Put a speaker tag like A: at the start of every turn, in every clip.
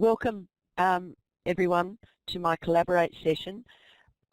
A: Welcome everyone to my Collaborate session.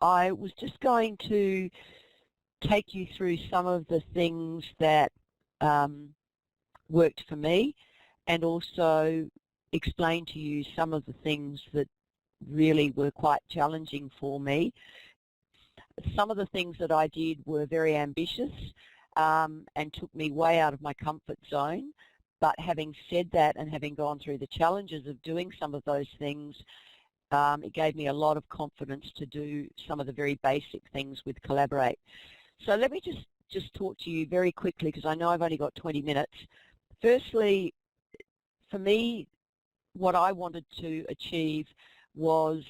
A: I was just going to take you through some of the things that worked for me and also explain to you some of the things that really were quite challenging for me. Some of the things that I did were very ambitious and took me way out of my comfort zone. But having said that and having gone through the challenges of doing some of those things, it gave me a lot of confidence to do some of the very basic things with Collaborate. So let me just talk to you very quickly because I know I've only got 20 minutes. Firstly, for me, what I wanted to achieve was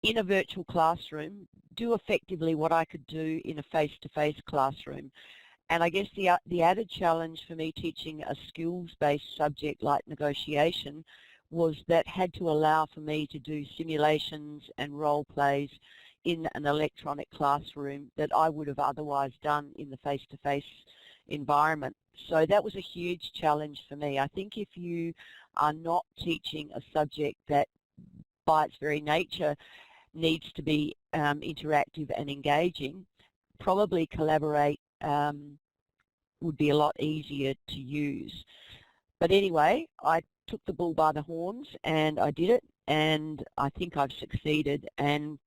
A: in a virtual classroom, do effectively what I could do in a face-to-face classroom. And I guess the added challenge for me teaching a skills-based subject like negotiation was that had to allow for me to do simulations and role plays in an electronic classroom that I would have otherwise done in the face-to-face environment. So that was a huge challenge for me. I think if you are not teaching a subject that by its very nature needs to be interactive and engaging, probably Collaborate would be a lot easier to use. But anyway, I took the bull by the horns and I did it, and I think I've succeeded, and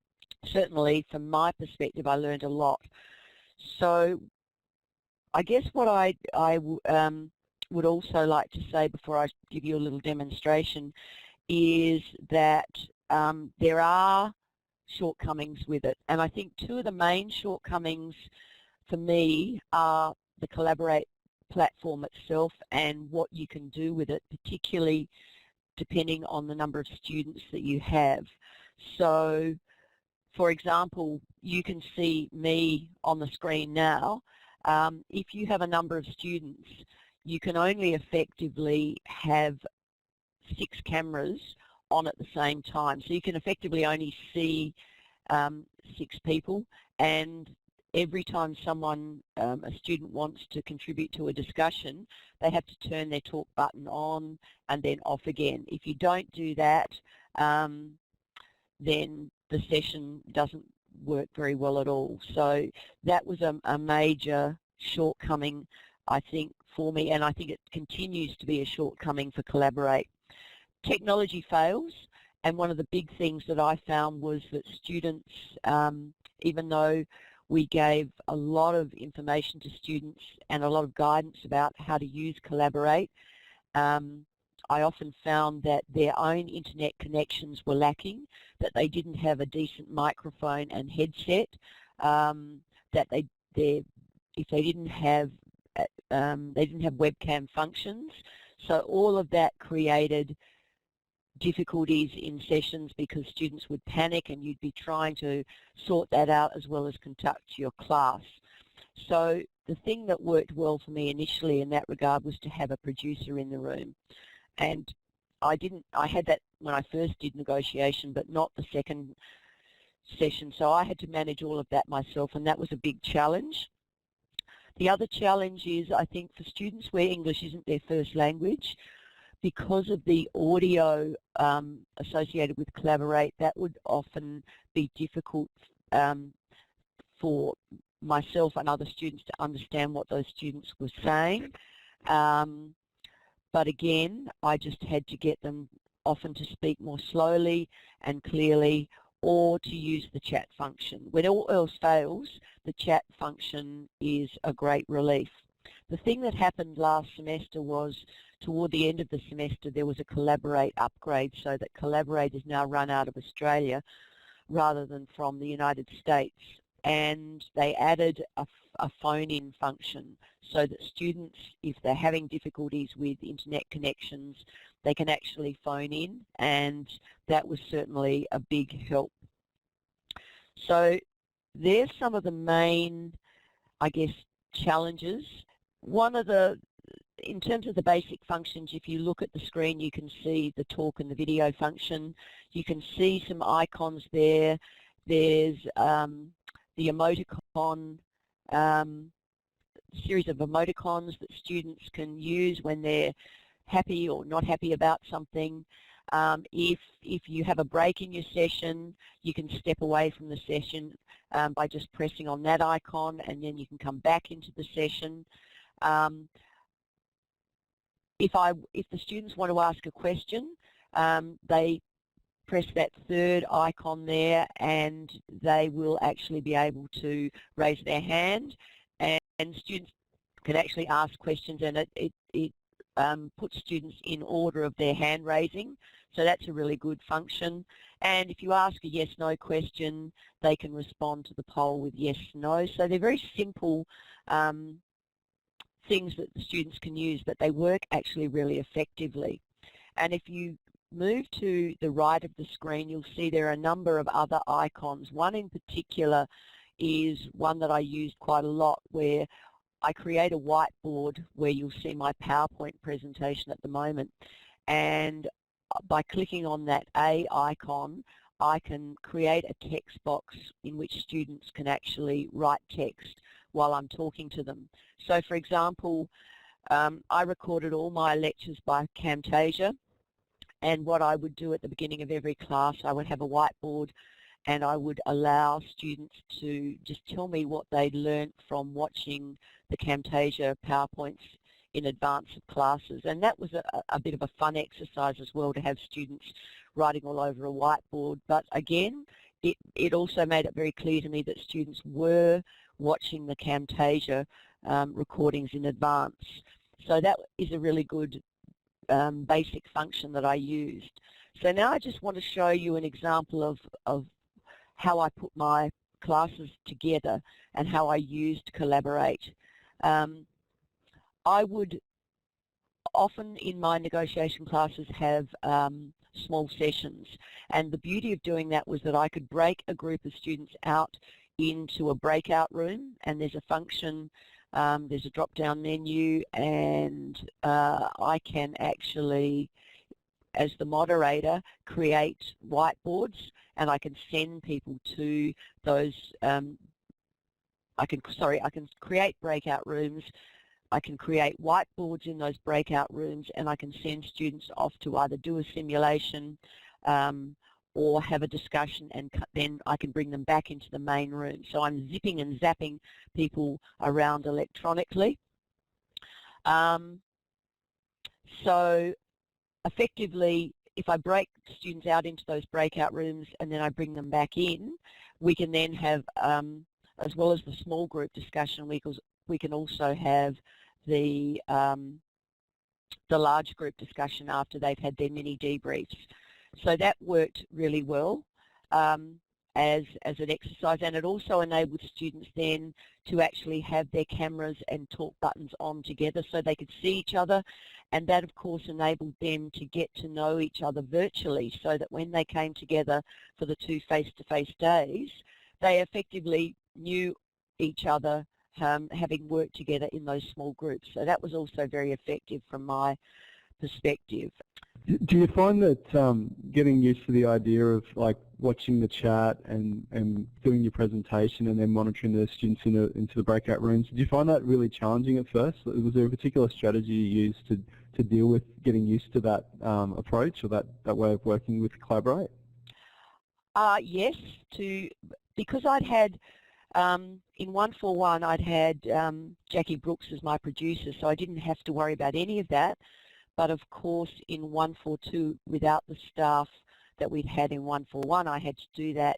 A: certainly from my perspective I learned a lot. So I guess what I would also like to say before I give you a little demonstration is that there are shortcomings with it, and I think two of the main shortcomings for me are the Collaborate platform itself and what you can do with it, particularly depending on the number of students that you have. So, for example, you can see me on the screen now. If you have a number of students, you can only effectively have 6 cameras on at the same time. So you can effectively only see 6 people, and every time someone, a student wants to contribute to a discussion, they have to turn their talk button on and then off again. If you don't do that, then the session doesn't work very well at all. So that was a major shortcoming, I think, for me, and I think it continues to be a shortcoming for Collaborate. Technology fails, and one of the big things that I found was that students, even though we gave a lot of information to students and a lot of guidance about how to use Collaborate, I often found that their own internet connections were lacking, that they didn't have a decent microphone and headset, that if they didn't have webcam functions. So all of that created difficulties in sessions because students would panic and you'd be trying to sort that out as well as conduct your class. So the thing that worked well for me initially in that regard was to have a producer in the room. And I had that when I first did negotiation, but not the second session. So I had to manage all of that myself, and that was a big challenge. The other challenge is, I think, for students where English isn't their first language, because of the audio associated with Collaborate, that would often be difficult for myself and other students to understand what those students were saying. But again, I just had to get them often to speak more slowly and clearly, or to use the chat function. When all else fails, the chat function is a great relief. The thing that happened last semester was, toward the end of the semester, there was a Collaborate upgrade, so that Collaborate is now run out of Australia rather than from the United States. And they added a phone-in function so that students, if they're having difficulties with internet connections, they can actually phone in, and that was certainly a big help. So there's some of the main, I guess, challenges. In terms of the basic functions, if you look at the screen, you can see the talk and the video function. You can see some icons there. There's the emoticon, series of emoticons that students can use when they're happy or not happy about something. If you have a break in your session, you can step away from the session by just pressing on that icon, and then you can come back into the session. If the students want to ask a question, they press that third icon there, and they will actually be able to raise their hand, and students can actually ask questions, and it puts students in order of their hand raising. So that's a really good function. And if you ask a yes/no question, they can respond to the poll with yes/no. So they're very simple things that the students can use, but they work actually really effectively. And if you move to the right of the screen, you'll see there are a number of other icons. One in particular is one that I use quite a lot, where I create a whiteboard where you'll see my PowerPoint presentation at the moment. And by clicking on that A icon, I can create a text box in which students can actually write text while I'm talking to them. So for example, I recorded all my lectures by Camtasia, and what I would do at the beginning of every class, I would have a whiteboard, and I would allow students to just tell me what they'd learnt from watching the Camtasia PowerPoints in advance of classes. And that was a bit of a fun exercise as well, to have students writing all over a whiteboard. But again, it also made it very clear to me that students were watching the Camtasia recordings in advance. So that is a really good basic function that I used. So now I just want to show you an example of how I put my classes together and how I used Collaborate. I would often in my negotiation classes have small sessions, and the beauty of doing that was that I could break a group of students out into a breakout room, and there's a function, there's a drop-down menu, and I can actually, as the moderator, create whiteboards, and I can send people to those, I can create breakout rooms, I can create whiteboards in those breakout rooms, and I can send students off to either do a simulation or have a discussion, and then I can bring them back into the main room. So I'm zipping and zapping people around electronically. So effectively, if I break students out into those breakout rooms and then I bring them back in, we can then have, as well as the small group discussion, we can also have the large group discussion after they've had their mini debriefs. So that worked really well as an exercise, and it also enabled students then to actually have their cameras and talk buttons on together so they could see each other, and that of course enabled them to get to know each other virtually, so that when they came together for the 2 face-to-face days, they effectively knew each other, having worked together in those small groups. So that was also very effective from my perspective.
B: Do you find that getting used to the idea of like watching the chat and doing your presentation and then monitoring the students into the breakout rooms, did you find that really challenging at first? Was there a particular strategy you used to deal with getting used to that approach or that way of working with Collaborate?
A: Yes, because I'd had in 141 I'd had Jackie Brooks as my producer, so I didn't have to worry about any of that. But of course in 142, without the staff that we'd had in 141, I had to do that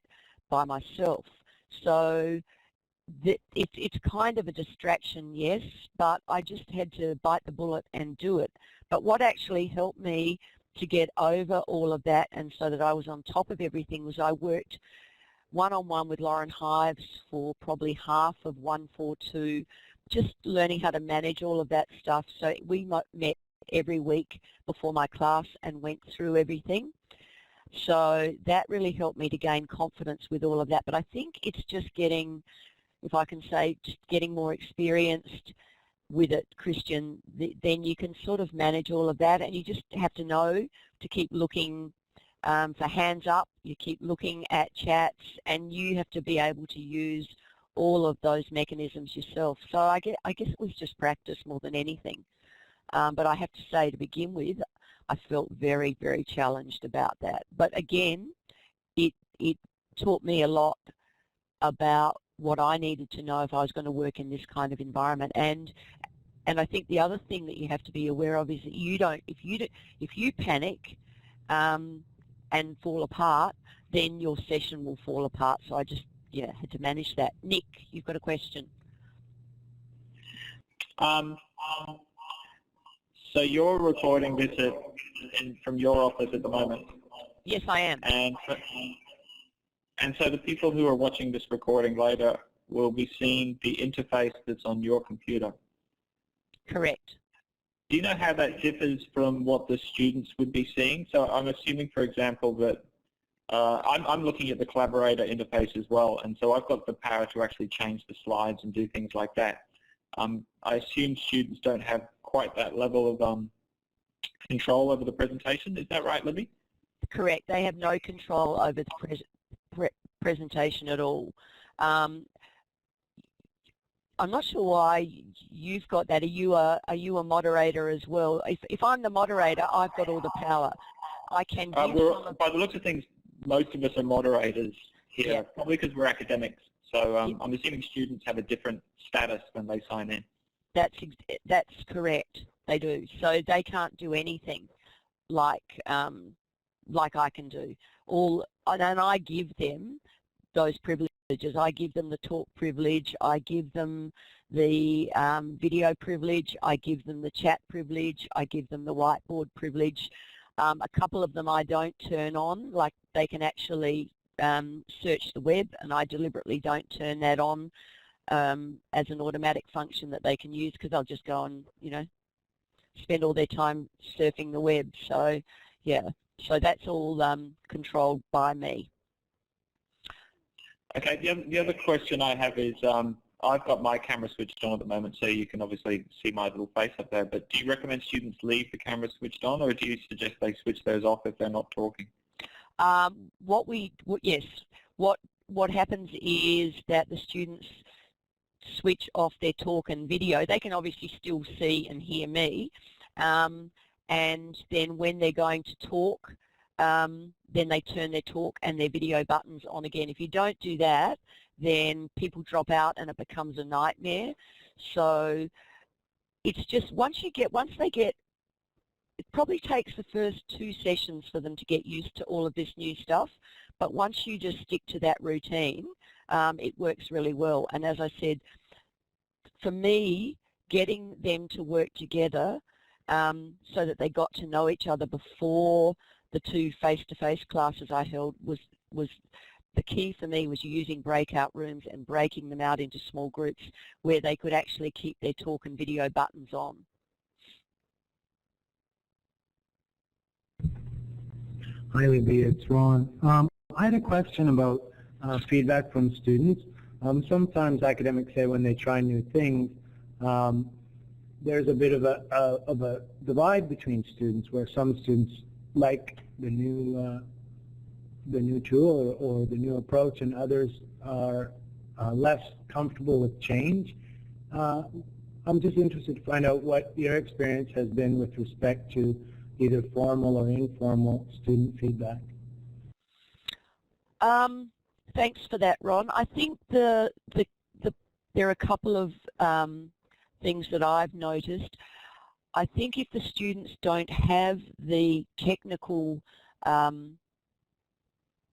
A: by myself. So it's kind of a distraction, yes, but I just had to bite the bullet and do it. But what actually helped me to get over all of that, and so that I was on top of everything, was I worked one-on-one with Lauren Hives for probably half of 142, just learning how to manage all of that stuff. So we met every week before my class and went through everything. So that really helped me to gain confidence with all of that. But I think it's just getting, if I can say, just getting more experienced with it, Christian. Then you can sort of manage all of that, and you just have to know to keep looking for hands up, you keep looking at chats, and you have to be able to use all of those mechanisms yourself. So I guess it was just practice more than anything. But I have to say, to begin with, I felt very, very challenged about that. But again, it taught me a lot about what I needed to know if I was going to work in this kind of environment. And I think the other thing that you have to be aware of is that if you panic and fall apart, then your session will fall apart. So I just had to manage that. Nick, you've got a question.
C: So you're recording this from your office at the moment?
A: Yes, I am.
C: And so the people who are watching this recording later will be seeing the interface that's on your computer?
A: Correct.
C: Do you know how that differs from what the students would be seeing? So I'm assuming, for example, that I'm looking at the Collaborator interface as well, and so I've got the power to actually change the slides and do things like that. I assume students don't have quite that level of control over the presentation. Is that right, Libby?
A: Correct. They have no control over the presentation at all. I'm not sure why you've got that. Are you a moderator as well? If I'm the moderator, I've got all the power. I can give
C: by the looks of things, most of us are moderators here,
A: yeah.
C: Probably because we're academics. So I'm assuming students have a different status when they sign in.
A: That's correct. They do. So they can't do anything like I can do. And I give them those privileges. I give them the talk privilege. I give them the video privilege. I give them the chat privilege. I give them the whiteboard privilege. A couple of them I don't turn on, like they can actually search the web, and I deliberately don't turn that on as an automatic function that they can use, because they'll just go and spend all their time surfing the web. So yeah, so that's all controlled by me.
C: Okay, the other question I have is, I've got my camera switched on at the moment, so you can obviously see my little face up there, but do you recommend students leave the camera switched on, or do you suggest they switch those off if they're not talking?
A: What happens is that the students switch off their talk and video. They can obviously still see and hear me, and then when they're going to talk, then they turn their talk and their video buttons on again. If you don't do that, then people drop out and it becomes a nightmare. So it's just once they get, it probably takes the first 2 sessions for them to get used to all of this new stuff, but once you just stick to that routine, it works really well. And as I said, for me, getting them to work together so that they got to know each other before the 2 face-to-face classes I held was the key for me, was using breakout rooms and breaking them out into small groups where they could actually keep their talk and video buttons on.
D: Hi Libby, it's Ron. I had a question about feedback from students. Sometimes academics say when they try new things, there's a bit of a divide between students, where some students like the new tool or the new approach, and others are less comfortable with change. I'm just interested to find out what your experience has been with respect to either formal or informal student feedback.
A: Thanks for that, Ron. I think there are a couple of things that I've noticed. I think if the students don't have the technical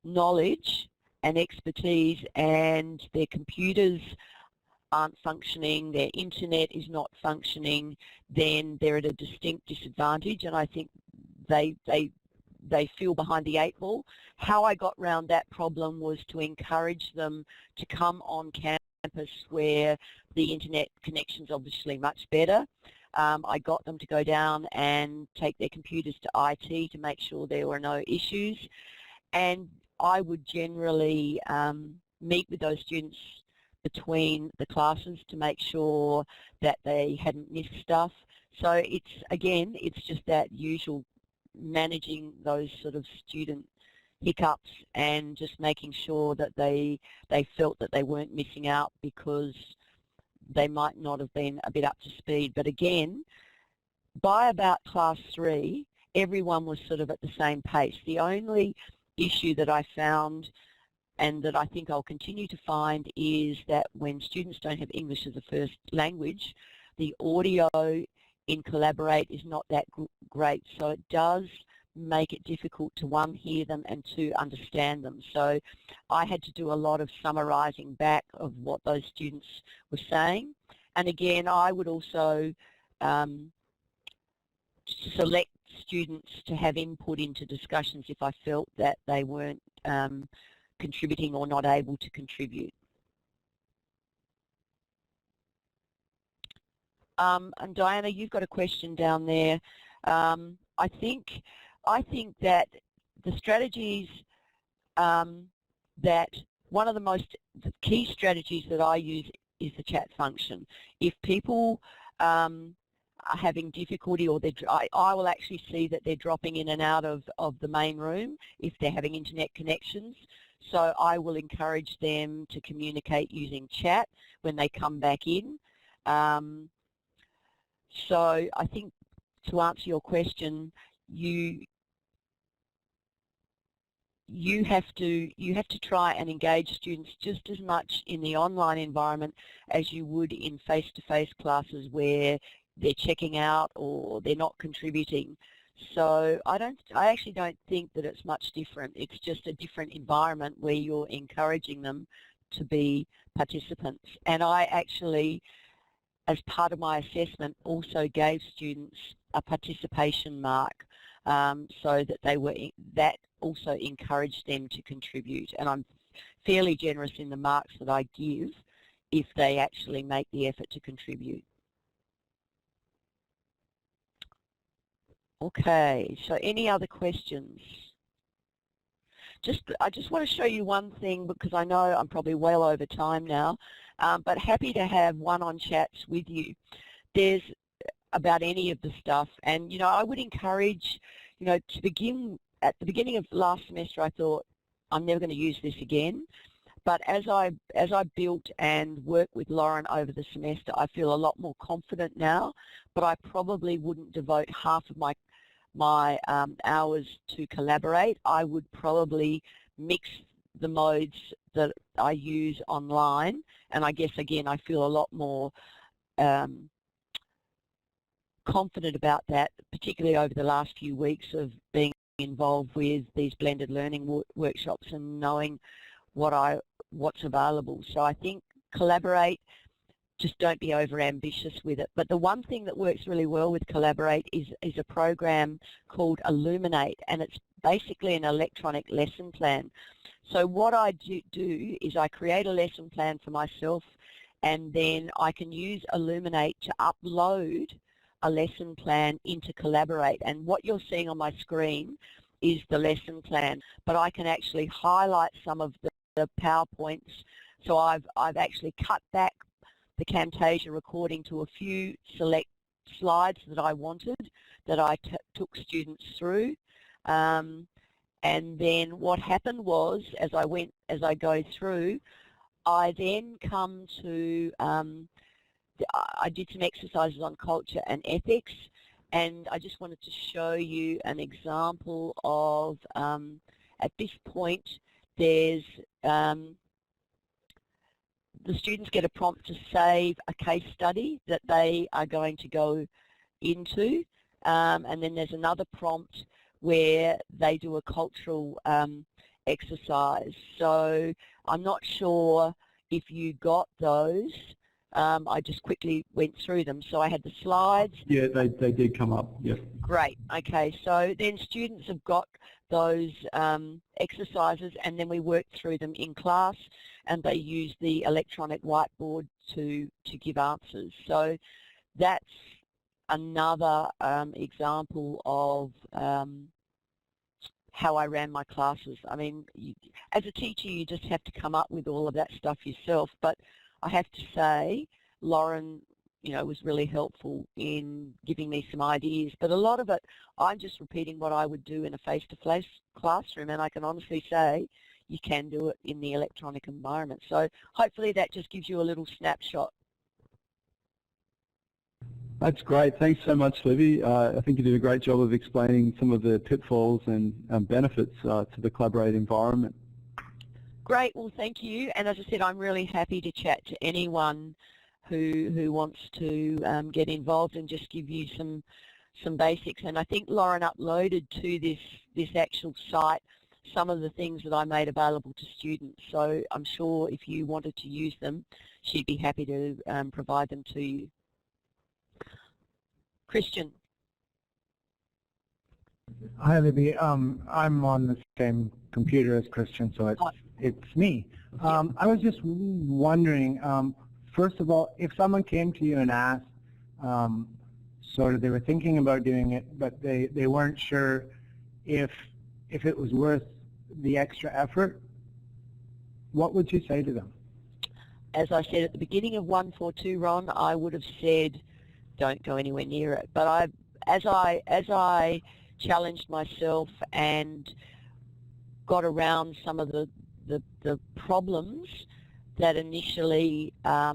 A: knowledge and expertise, and their computers aren't functioning, their internet is not functioning, then they're at a distinct disadvantage, and I think they feel behind the 8 ball. How I got around that problem was to encourage them to come on campus where the internet connection's obviously much better. I got them to go down and take their computers to IT to make sure there were no issues, and I would generally meet with those students between the classes to make sure that they hadn't missed stuff. So it's just that usual managing those sort of student hiccups and just making sure that they felt that they weren't missing out because they might not have been a bit up to speed. But again, by about class 3, everyone was sort of at the same pace. The only issue that I found, and that I think I'll continue to find, is that when students don't have English as a first language, the audio in Collaborate is not that great, so it does make it difficult to, one, hear them, and two, understand them. So I had to do a lot of summarising back of what those students were saying. And again, I would also select students to have input into discussions if I felt that they weren't contributing or not able to contribute. And Diana, you've got a question down there. I think that the strategies that one of the key strategies that I use is the chat function. If people are having difficulty, or I will actually see that they're dropping in and out of the main room if they're having internet connections. So I will encourage them to communicate using chat when they come back in. So I think, to answer your question, you have to try and engage students just as much in the online environment as you would in face-to-face classes where they're checking out or they're not contributing. So I actually don't think that it's much different. It's just a different environment where you're encouraging them to be participants. And I actually, as part of my assessment, also gave students a participation mark, so that that also encouraged them to contribute. And I'm fairly generous in the marks that I give if they actually make the effort to contribute. Okay, so any other questions? I just want to show you one thing, because I know I'm probably well over time now, but happy to have one-on chats with you. There's about any of the stuff, and I would encourage, to begin at the beginning of last semester, I thought I'm never going to use this again. But as I built and worked with Lauren over the semester, I feel a lot more confident now. But I probably wouldn't devote half of my hours to Collaborate. I would probably mix the modes that I use online, and I guess again I feel a lot more confident about that, particularly over the last few weeks of being involved with these blended learning workshops and knowing what's available. So I think Collaborate, just don't be over ambitious with it. But the one thing that works really well with Collaborate is a program called Illuminate, and it's basically an electronic lesson plan. So what I do is I create a lesson plan for myself, and then I can use Illuminate to upload a lesson plan into Collaborate. And what you're seeing on my screen is the lesson plan, but I can actually highlight some of the PowerPoints. So I've actually cut back the Camtasia recording to a few select slides that I wanted, that I took students through. And then what happened was, as I go through, I then come to, I did some exercises on culture and ethics, and I just wanted to show you an example of, at this point, there's, the students get a prompt to save a case study that they are going to go into, and then there's another prompt where they do a cultural exercise. So I'm not sure if you got those. I just quickly went through them. So I had the slides.
B: Yeah, they did come up, yes.
A: Great. Okay, so then students have got those exercises, and then we work through them in class, and they use the electronic whiteboard to give answers. So that's another example of how I ran my classes. I mean, as a teacher, you just have to come up with all of that stuff yourself, but I have to say, Lauren, was really helpful in giving me some ideas. But a lot of it, I'm just repeating what I would do in a face-to-face classroom, and I can honestly say you can do it in the electronic environment. So hopefully that just gives you a little snapshot.
B: That's great. Thanks so much, Libby. I think you did a great job of explaining some of the pitfalls and benefits to the Collaborate environment.
A: Great. Well, thank you. And as I said, I'm really happy to chat to anyone who wants to get involved and just give you some basics. And I think Lauren uploaded to this actual site some of the things that I made available to students. So I'm sure if you wanted to use them, she'd be happy to provide them to you. Christian.
D: Hi, Libby. I'm on the same computer as Christian, so it's me. I was just wondering, first of all, if someone came to you and asked, sort of they were thinking about doing it, but they weren't sure if it was worth the extra effort, what would you say to them?
A: As I said at the beginning of 142, Ron, I would have said, don't go anywhere near it. But as I challenged myself and got around some of the problems that initially I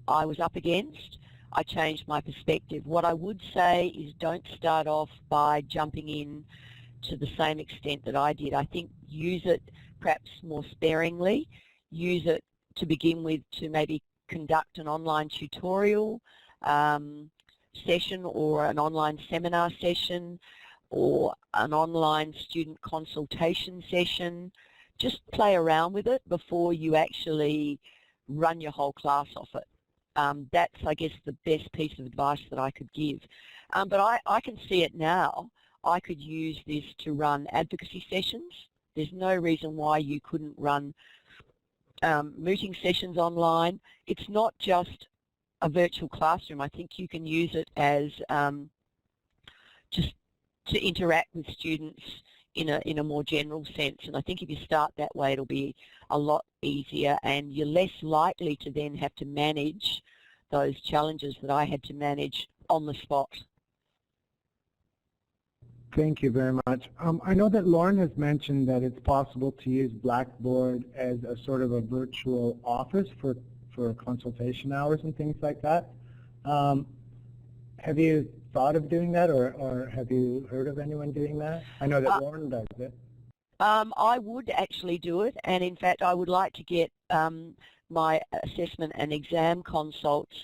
A: was up against, I changed my perspective. What I would say is don't start off by jumping in to the same extent that I did. I think use it perhaps more sparingly. Use it to begin with to maybe conduct an online tutorial session or an online seminar session or an online student consultation session. Just play around with it before you actually run your whole class off it. That's, I guess, the best piece of advice that I could give. But I can see it now. I could use this to run advocacy sessions. There's no reason why you couldn't run mooting sessions online. It's not just a virtual classroom. I think you can use it as just to interact with students in a more general sense. And I think if you start that way, it'll be a lot easier, and you're less likely to then have to manage those challenges that I had to manage on the spot.
D: Thank you very much. I know that Lauren has mentioned that it's possible to use Blackboard as a sort of a virtual office for consultation hours and things like that. Have you thought of doing that, or have you heard of anyone doing that? I know that Lauren does it.
A: I would actually do it, and in fact I would like to get my assessment and exam consults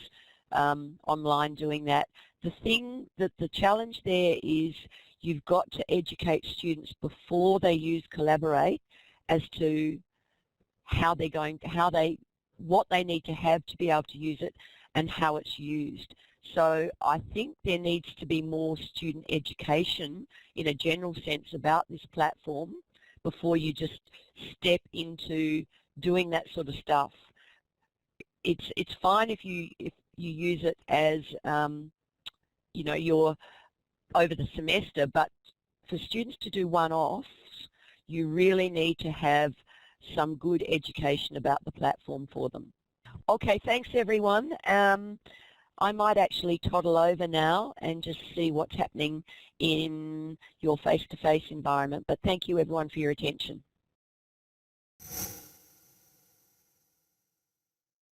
A: online doing that. The challenge there is you've got to educate students before they use Collaborate as to what they need to have to be able to use it and how it's used. So I think there needs to be more student education in a general sense about this platform before you just step into doing that sort of stuff. It's fine if you use it as you're over the semester, but for students to do one-offs, you really need to have some good education about the platform for them. Okay, thanks everyone. I might actually toddle over now and just see what's happening in your face-to-face environment, but thank you everyone for your attention.